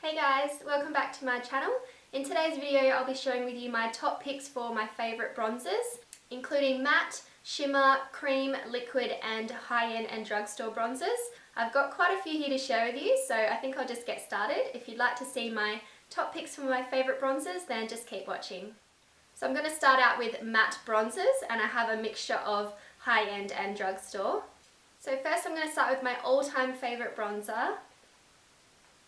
Hey guys, welcome back to my channel. In today's video I'll be sharing with you my top picks for my favourite bronzers, including matte, shimmer, cream, liquid and high-end and drugstore bronzers. I've got quite a few here to share with you, so I think I'll just get started. If you'd like to see my top picks for my favourite bronzers, then just keep watching. So I'm going to start out with matte bronzers, and I have a mixture of high-end and drugstore. So first I'm going to start with my all-time favourite bronzer,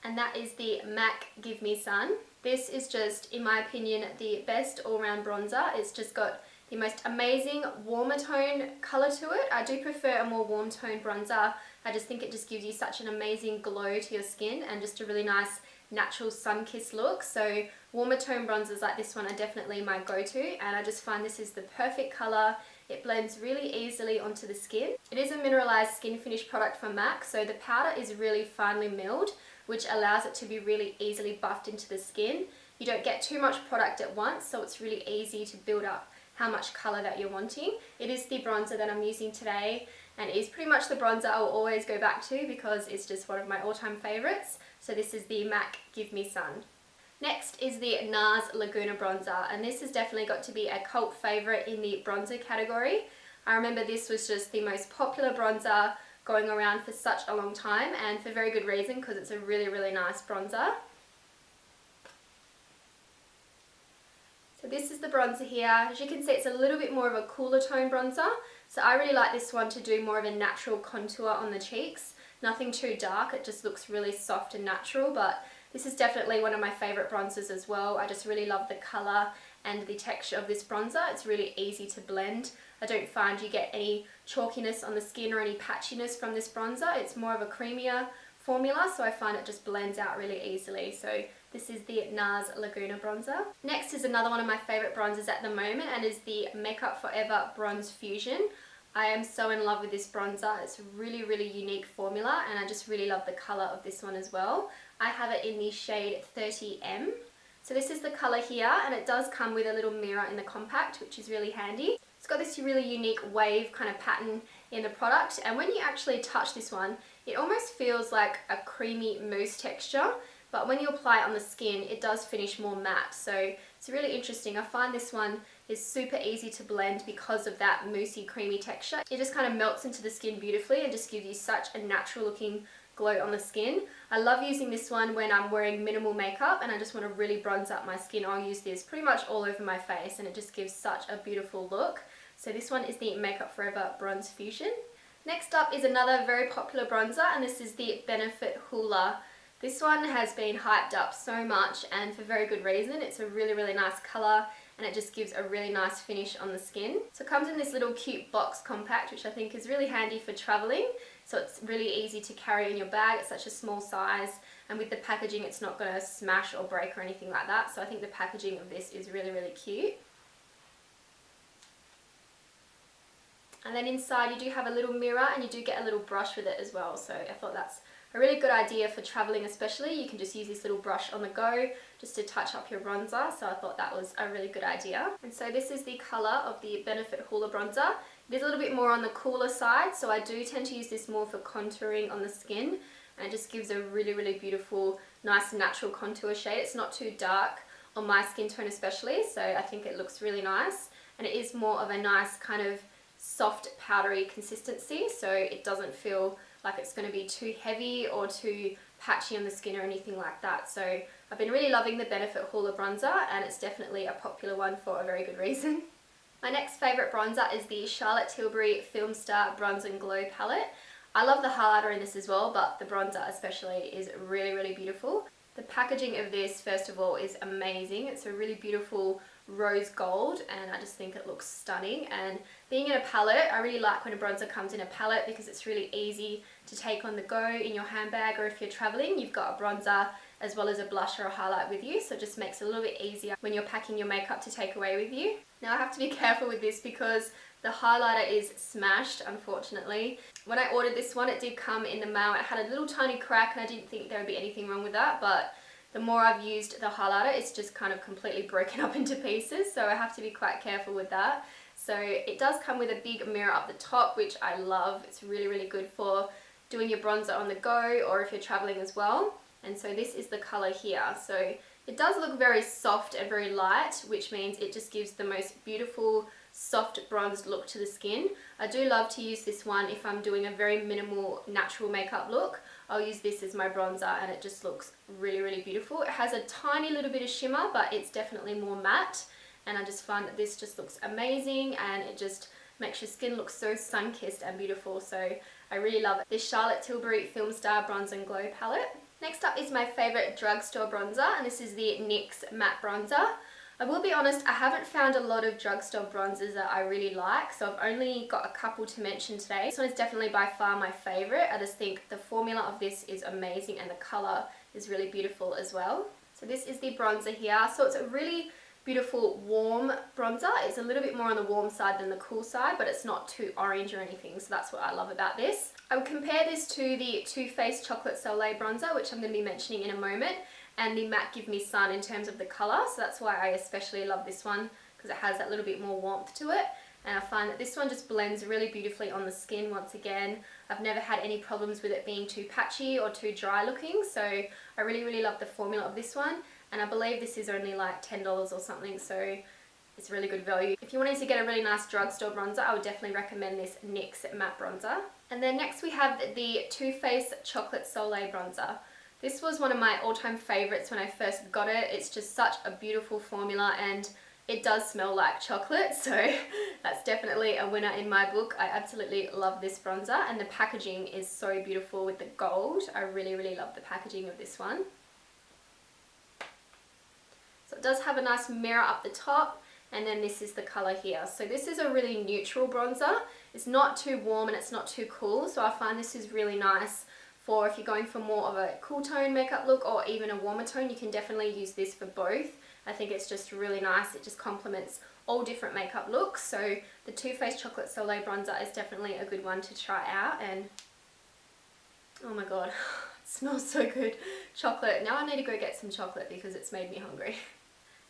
and that is the MAC Give Me Sun. This is just, in my opinion, the best all-round bronzer. It's just got the most amazing warmer tone colour to it. I do prefer a more warm tone bronzer. I just think it just gives you such an amazing glow to your skin and just a really nice natural sun-kissed look. So warmer tone bronzers like this one are definitely my go-to, and I just find this is the perfect colour. It blends really easily onto the skin. It is a mineralised skin finish product from MAC, so the powder is really finely milled, which allows it to be really easily buffed into the skin. You don't get too much product at once, so it's really easy to build up how much colour that you're wanting. It is the bronzer that I'm using today, and it is pretty much the bronzer I will always go back to because it's just one of my all-time favourites. So this is the MAC Give Me Sun. Next is the NARS Laguna bronzer, and this has definitely got to be a cult favourite in the bronzer category. I remember this was just the most popular bronzer going around for such a long time, and for very good reason, because it's a really nice bronzer. So this is the bronzer here. As you can see, it's a little bit more of a cooler tone bronzer, so I really like this one to do more of a natural contour on the cheeks. Nothing too dark, it just looks really soft and natural, but this is definitely one of my favourite bronzers as well. I just really love the colour and the texture of this bronzer. It's really easy to blend. I don't find you get any chalkiness on the skin or any patchiness from this bronzer. It's more of a creamier formula, so I find it just blends out really easily. So this is the NARS Laguna bronzer. Next is another one of my favourite bronzers at the moment, and is the Makeup Forever Bronze Fusion. I am so in love with this bronzer. It's a really unique formula, and I just really love the colour of this one as well. I have it in the shade 30M. So this is the colour here, and it does come with a little mirror in the compact, which is really handy. It's got this really unique wave kind of pattern in the product, and when you actually touch this one, it almost feels like a creamy mousse texture, but when you apply it on the skin, it does finish more matte. So it's really interesting. I find this one is super easy to blend because of that moussey creamy texture. It just kind of melts into the skin beautifully and just gives you such a natural looking glow on the skin. I love using this one when I'm wearing minimal makeup and I just want to really bronze up my skin. I'll use this pretty much all over my face, and it just gives such a beautiful look. So this one is the Makeup Forever Bronze Fusion. Next up is another very popular bronzer, and this is the Benefit HOOLA. This one has been hyped up so much, and for very good reason. It's a really nice colour, and it just gives a really nice finish on the skin. So it comes in this little cute box compact, which I think is really handy for travelling. So it's really easy to carry in your bag. It's such a small size, and with the packaging it's not going to smash or break or anything like that. So I think the packaging of this is really cute. And then inside you do have a little mirror, and you do get a little brush with it as well. So I thought that's a really good idea for travelling especially. You can just use this little brush on the go just to touch up your bronzer, so I thought that was a really good idea. And so this is the colour of the Benefit HOOLA bronzer. It is a little bit more on the cooler side, so I do tend to use this more for contouring on the skin, and it just gives a really beautiful, nice natural contour shade. It's not too dark on my skin tone especially, so I think it looks really nice, and it is more of a nice kind of soft powdery consistency, so it doesn't feel like it's going to be too heavy or too patchy on the skin or anything like that. So I've been really loving the Benefit HOOLA bronzer, and it's definitely a popular one for a very good reason. My next favourite bronzer is the Charlotte Tilbury FILMSTAR Bronze and Glow palette. I love the highlighter in this as well, but the bronzer especially is really beautiful. The packaging of this, first of all, is amazing. It's a really beautiful rose gold, and I just think it looks stunning. And being in a palette, I really like when a bronzer comes in a palette because it's really easy to take on the go in your handbag, or if you're traveling, you've got a bronzer as well as a blush or a highlight with you, so it just makes it a little bit easier when you're packing your makeup to take away with you. Now I have to be careful with this because the highlighter is smashed, unfortunately. When I ordered this one, it did come in the mail. It had a little tiny crack, and I didn't think there would be anything wrong with that, but the more I've used the highlighter, it's just kind of completely broken up into pieces, so I have to be quite careful with that. So it does come with a big mirror up the top, which I love. It's really good for doing your bronzer on the go, or if you're traveling as well. and so this is the color here. So it does look very soft and very light, which means it just gives the most beautiful soft bronzed look to the skin. I do love to use this one if I'm doing a very minimal natural makeup look. I'll use this as my bronzer and it just looks really, really beautiful. It has a tiny little bit of shimmer, but it's definitely more matte, and I just find that this just looks amazing and it just makes your skin look so sun-kissed and beautiful. So I really love it. This Charlotte Tilbury FILMSTAR Bronze and Glow palette. Next up is my favorite drugstore bronzer, and this is the NYX matte bronzer. I will be honest, I haven't found a lot of drugstore bronzers that I really like, so I've only got a couple to mention today. This one is definitely by far my favorite. I just think the formula of this is amazing and the color is really beautiful as well. So this is the bronzer here. So it's a really beautiful warm bronzer. It's a little bit more on the warm side than the cool side, but it's not too orange or anything, so that's what I love about this. I would compare this to the Too Faced Chocolate Soleil bronzer, which I'm going to be mentioning in a moment, and the Matte Give Me Sun in terms of the colour, so that's why I especially love this one, because it has that little bit more warmth to it, and I find that this one just blends really beautifully on the skin. Once again, I've never had any problems with it being too patchy or too dry looking, so I really, really love the formula of this one, and I believe this is only like $10 or something, so it's really good value. If you wanted to get a really nice drugstore bronzer, I would definitely recommend this NYX matte bronzer. And then next we have the Too Faced Chocolate Soleil bronzer. This was one of my all-time favorites when I first got it. It's just such a beautiful formula and it does smell like chocolate, so that's definitely a winner in my book. I absolutely love this bronzer, and the packaging is so beautiful with the gold. I really, really love the packaging of this one. So it does have a nice mirror up the top, and then this is the color here. So this is a really neutral bronzer. It's not too warm and it's not too cool, so I find this is really nice for if you're going for more of a cool tone makeup look or even a warmer tone. You can definitely use this for both. I think it's just really nice. It just complements all different makeup looks. So the Too Faced Chocolate Soleil bronzer is definitely a good one to try out. And oh my god, it smells so good. Chocolate. Now I need to go get some chocolate because it's made me hungry.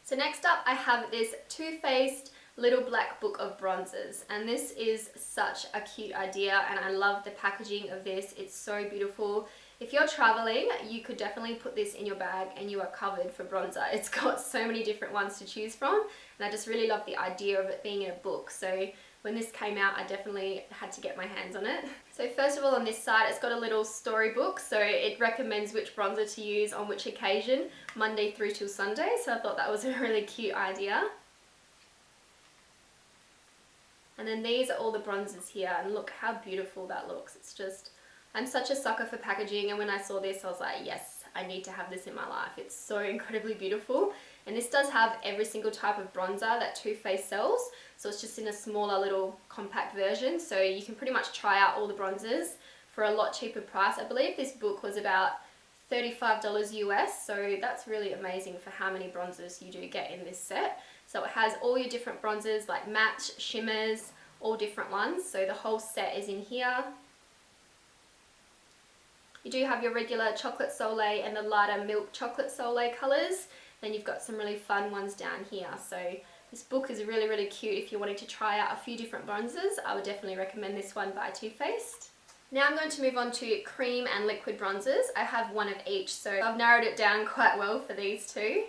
So next up I have this Too Faced Little Black Book of Bronzers, and this is such a cute idea and I love the packaging of this. It's so beautiful. If you're traveling, you could definitely put this in your bag and you are covered for bronzer. It's got so many different ones to choose from, and I just really love the idea of it being in a book. So when this came out, I definitely had to get my hands on it. So first of all, on this side, it's got a little storybook, so it recommends which bronzer to use on which occasion, Monday through till Sunday, so I thought that was a really cute idea. And then these are all the bronzers here, and look how beautiful that looks. It's just, I'm such a sucker for packaging, and when I saw this I was like, yes, I need to have this in my life. It's so incredibly beautiful, and this does have every single type of bronzer that Too Faced sells, so it's just in a smaller little compact version, so you can pretty much try out all the bronzers for a lot cheaper price. I believe this book was about $35 US, so that's really amazing for how many bronzers you do get in this set. So it has all your different bronzers like matte, shimmers, all different ones, so the whole set is in here. You do have your regular chocolate soleil and the lighter milk chocolate soleil colours. Then you've got some really fun ones down here. So this book is really, really cute. If you're wanting to try out a few different bronzers, I would definitely recommend this one by Too Faced. Now I'm going to move on to cream and liquid bronzers. I have one of each, so I've narrowed it down quite well for these two.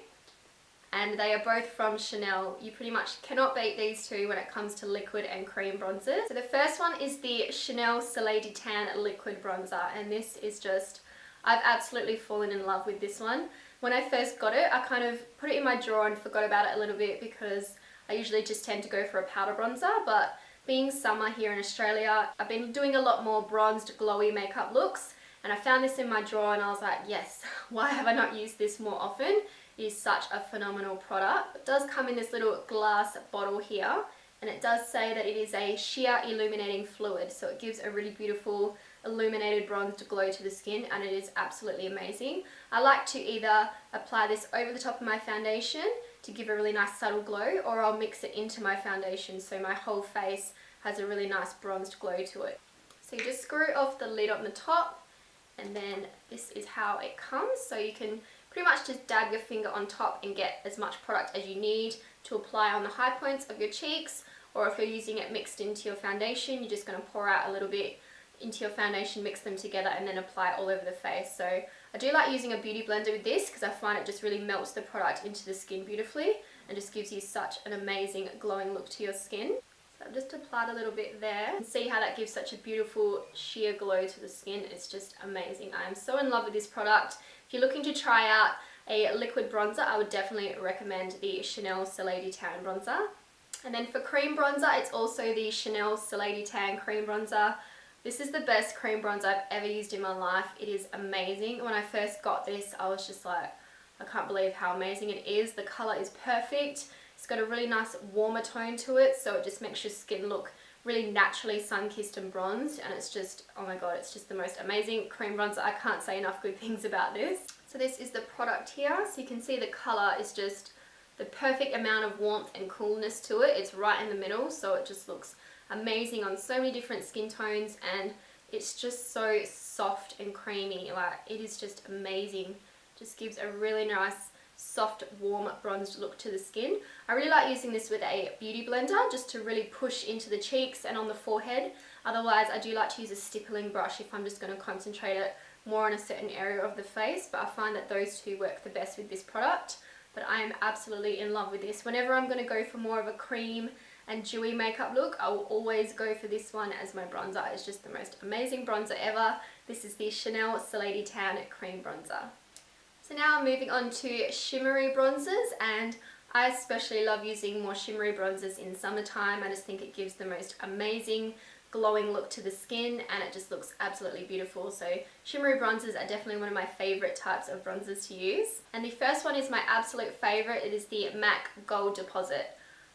And they are both from Chanel. You pretty much cannot beat these two when it comes to liquid and cream bronzers. So the first one is the Chanel Soleil de Tan liquid bronzer, and this is just, I've absolutely fallen in love with this one. When I first got it, I kind of put it in my drawer and forgot about it a little bit because I usually just tend to go for a powder bronzer, but being summer here in Australia, I've been doing a lot more bronzed, glowy makeup looks, and I found this in my drawer and I was like, yes, why have I not used this more often? It is such a phenomenal product. It does come in this little glass bottle here, and it does say that it is a sheer illuminating fluid, so it gives a really beautiful illuminated bronzed glow to the skin, and it is absolutely amazing. I like to either apply this over the top of my foundation to give a really nice subtle glow, or I'll mix it into my foundation so my whole face has a really nice bronzed glow to it. So you just screw off the lid on the top, and then this is how it comes. So you can pretty much just dab your finger on top and get as much product as you need to apply on the high points of your cheeks, or if you're using it mixed into your foundation, you're just going to pour out a little bit into your foundation, mix them together, and then apply it all over the face. So I do like using a beauty blender with this because I find it just really melts the product into the skin beautifully and just gives you such an amazing glowing look to your skin. So I've just applied a little bit there, and see how that gives such a beautiful sheer glow to the skin. It's just amazing. I am so in love with this product. If you're looking to try out a liquid bronzer, I would definitely recommend the Chanel Soleil Tan bronzer. And then for cream bronzer, it's also the Chanel Soleil Tan cream bronzer. This is the best cream bronzer I've ever used in my life. It is amazing. When I first got this, I was just like, I can't believe how amazing it is. The color is perfect. It's got a really nice warmer tone to it, so it just makes your skin look really naturally sun-kissed and bronzed, and it's just, oh my god, it's just the most amazing cream bronzer. I can't say enough good things about this. So this is the product here, so you can see the color is just the perfect amount of warmth and coolness to it. It's right in the middle, so it just looks amazing on so many different skin tones, and it's just so soft and creamy. Like, it is just amazing. Just gives a really nice soft, warm, bronzed look to the skin. I really like using this with a beauty blender just to really push into the cheeks and on the forehead. Otherwise, I do like to use a stippling brush if I'm just going to concentrate it more on a certain area of the face, but I find that those two work the best with this product. But I am absolutely in love with this. Whenever I'm going to go for more of a cream and dewy makeup look, I will always go for this one as my bronzer. It's just the most amazing bronzer ever. This is the Chanel Soleil Tan Cream Bronzer. So now I'm moving on to shimmery bronzers, and I especially love using more shimmery bronzers in summertime. I just think it gives the most amazing glowing look to the skin, and it just looks absolutely beautiful. So shimmery bronzers are definitely one of my favorite types of bronzers to use. And the first one is my absolute favorite. It is the MAC Gold Deposit.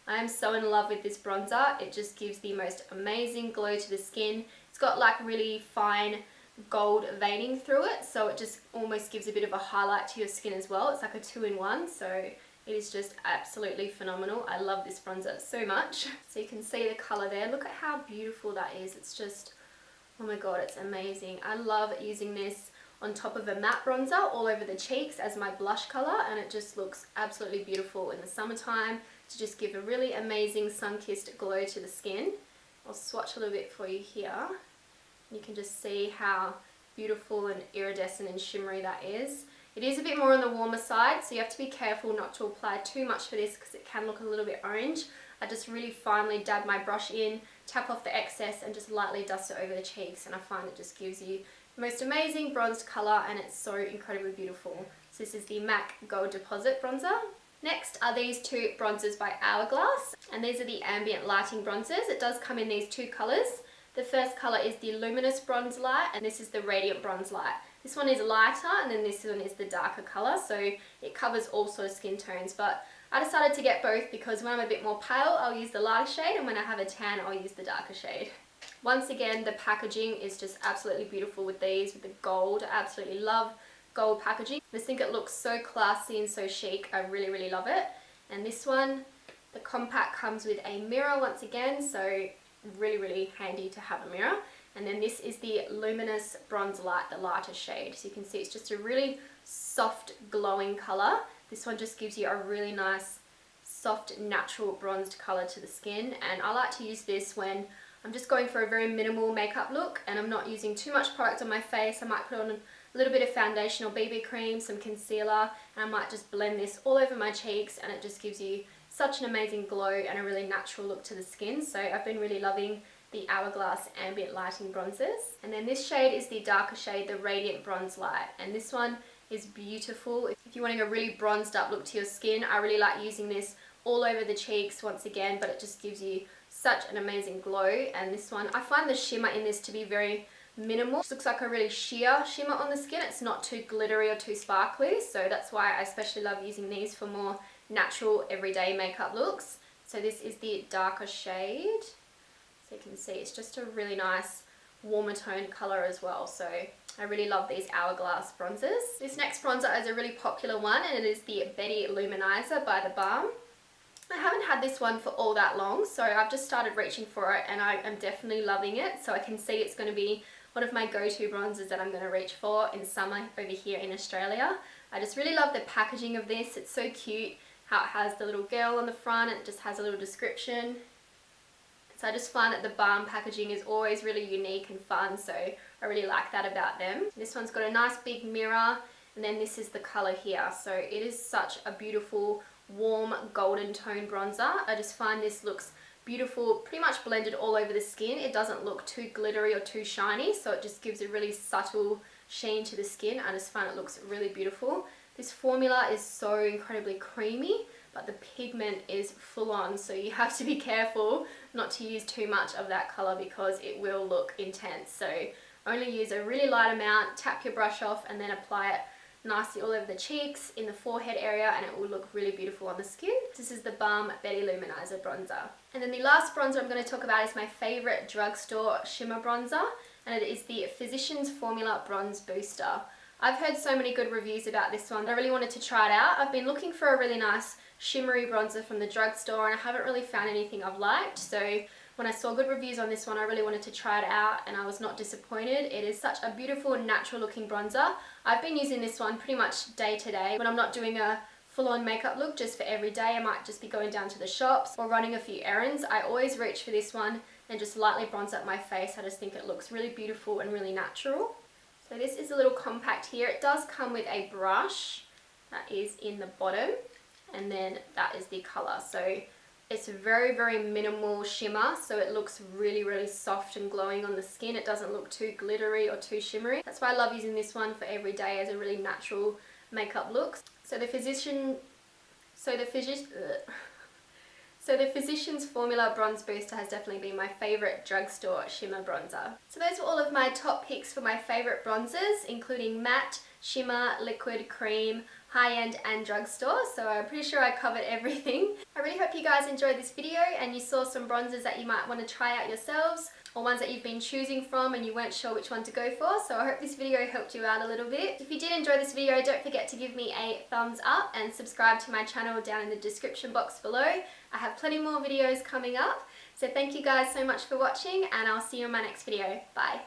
I am so in love with this bronzer. It just gives the most amazing glow to the skin. It's got like really fine gold veining through it, so it just almost gives a bit of a highlight to your skin as well. It's like a two-in-one, so it is just absolutely phenomenal. I love this bronzer so much. So you can see the color there. Look at how beautiful that is. It's just, oh my god, it's amazing. I love using this on top of a matte bronzer all over the cheeks as my blush color, and it just looks absolutely beautiful in the summertime to just give a really amazing sun-kissed glow to the skin. I'll swatch a little bit for you here. You can just see how beautiful and iridescent and shimmery that is. It is a bit more on the warmer side, so you have to be careful not to apply too much for this because it can look a little bit orange. I just really finely dab my brush in, tap off the excess, and just lightly dust it over the cheeks, and I find it just gives you the most amazing bronzed colour, and it's so incredibly beautiful. So this is the MAC Gold Deposit bronzer. Next are these two bronzers by Hourglass, and these are the ambient lighting bronzers. It does come in these two colours. The first colour is the Luminous Bronze Light, and this is the Radiant Bronze Light. This one is lighter, and then this one is the darker colour, so it covers all sort of skin tones. But I decided to get both because when I'm a bit more pale, I'll use the lighter shade, and when I have a tan, I'll use the darker shade. Once again, the packaging is just absolutely beautiful with these, with the gold. I absolutely love gold packaging. I just think it looks so classy and so chic. I really, really love it. And this one, the compact comes with a mirror once again, so really, really handy to have a mirror. And then this is the Luminous Bronze Light, the lighter shade. So you can see it's just a really soft, glowing colour. This one just gives you a really nice, soft, natural bronzed colour to the skin. And I like to use this when I'm just going for a very minimal makeup look and I'm not using too much product on my face. I might put on a little bit of foundation or BB cream, some concealer, and I might just blend this all over my cheeks, and it just gives you such an amazing glow and a really natural look to the skin. So I've been really loving the Hourglass Ambient Lighting Bronzers. And then this shade is the darker shade, the Radiant Bronze Light. And this one is beautiful. If you're wanting a really bronzed up look to your skin, I really like using this all over the cheeks once again, but it just gives you such an amazing glow. And this one, I find the shimmer in this to be very minimal. It looks like a really sheer shimmer on the skin. It's not too glittery or too sparkly, so that's why I especially love using these for more natural everyday makeup looks. So this is the darker shade. So you can see it's just a really nice warmer toned colour as well. So I really love these Hourglass bronzers. This next bronzer is a really popular one, and it is the Betty Luminizer by the BALM. I haven't had this one for all that long, so I've just started reaching for it, and I am definitely loving it. So I can see it's going to be one of my go-to bronzers that I'm going to reach for in summer over here in Australia. I just really love the packaging of this. It's so cute how it has the little girl on the front, and it just has a little description. So I just find that the BALM packaging is always really unique and fun, so I really like that about them. This one's got a nice big mirror, and then this is the color here. So it is such a beautiful warm golden tone bronzer. I just find this looks beautiful, pretty much blended all over the skin. It doesn't look too glittery or too shiny, so it just gives a really subtle sheen to the skin. I just find it looks really beautiful. This formula is so incredibly creamy, but the pigment is full on, so you have to be careful not to use too much of that color because it will look intense. So only use a really light amount, tap your brush off, and then apply it nicely all over the cheeks, in the forehead area, and it will look really beautiful on the skin. This is the BALM Betty Luminizer bronzer. And then the last bronzer I'm going to talk about is my favorite drugstore shimmer bronzer, and it is the Physicians Formula Bronze Booster. I've heard so many good reviews about this one. I really wanted to try it out. I've been looking for a really nice shimmery bronzer from the drugstore, and I haven't really found anything I've liked. So when I saw good reviews on this one, I really wanted to try it out, and I was not disappointed. It is such a beautiful, natural looking bronzer. I've been using this one pretty much day to day. When I'm not doing a full-on makeup look just for every day, I might just be going down to the shops or running a few errands. I always reach for this one and just lightly bronze up my face. I just think it looks really beautiful and really natural. So this is a little compact here. It does come with a brush that is in the bottom, and then that is the color. So it's a very, very minimal shimmer, so it looks really, really soft and glowing on the skin. It doesn't look too glittery or too shimmery. That's why I love using this one for every day as a really natural makeup look. So the Physicians Formula Bronze Booster has definitely been my favourite drugstore shimmer bronzer. So those were all of my top picks for my favourite bronzers, including matte, shimmer, liquid, cream, high-end and drugstore. So I'm pretty sure I covered everything. I really hope you guys enjoyed this video and you saw some bronzers that you might want to try out yourselves, or ones that you've been choosing from and you weren't sure which one to go for. So I hope this video helped you out a little bit. If you did enjoy this video, don't forget to give me a thumbs up and subscribe to my channel down in the description box below. I have plenty more videos coming up. So thank you guys so much for watching, and I'll see you in my next video. Bye.